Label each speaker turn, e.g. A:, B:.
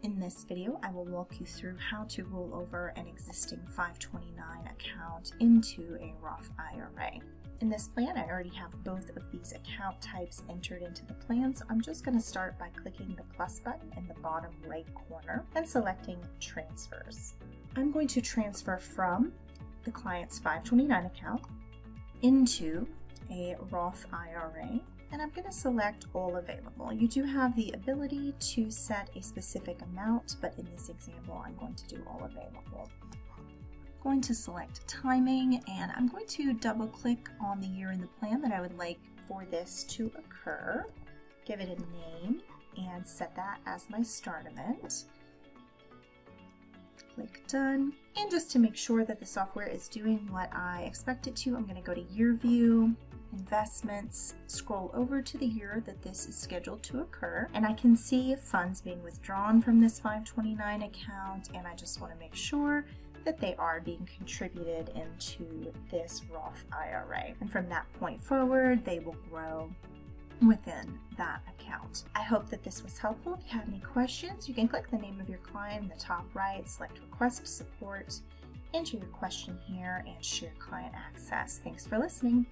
A: In this video, I will walk you through how to roll over an existing 529 account into a Roth IRA. In this plan, I already have both of these account types entered into the plan, so I'm just going to start by clicking the plus button in the bottom right corner and selecting Transfers. I'm going to transfer from the client's 529 account into a Roth IRA, and I'm going to select all available. You do have the ability to set a specific amount, but in this example, I'm going to do all available. I'm going to select timing, and I'm going to double click on the year in the plan that I would like for this to occur, give it a name, and set that as my start event. Click done, and just to make sure that the software is doing what I expect it to, I'm going to go to Year View, Investments, scroll over to the year that this is scheduled to occur, and I can see funds being withdrawn from this 529 account, and I just want to make sure that they are being contributed into this Roth IRA. And from that point forward, they will grow within that account. I hope that this was helpful. If you have any questions, you can click the name of your client in the top right, select Request Support, enter your question here, and share client access. Thanks for listening.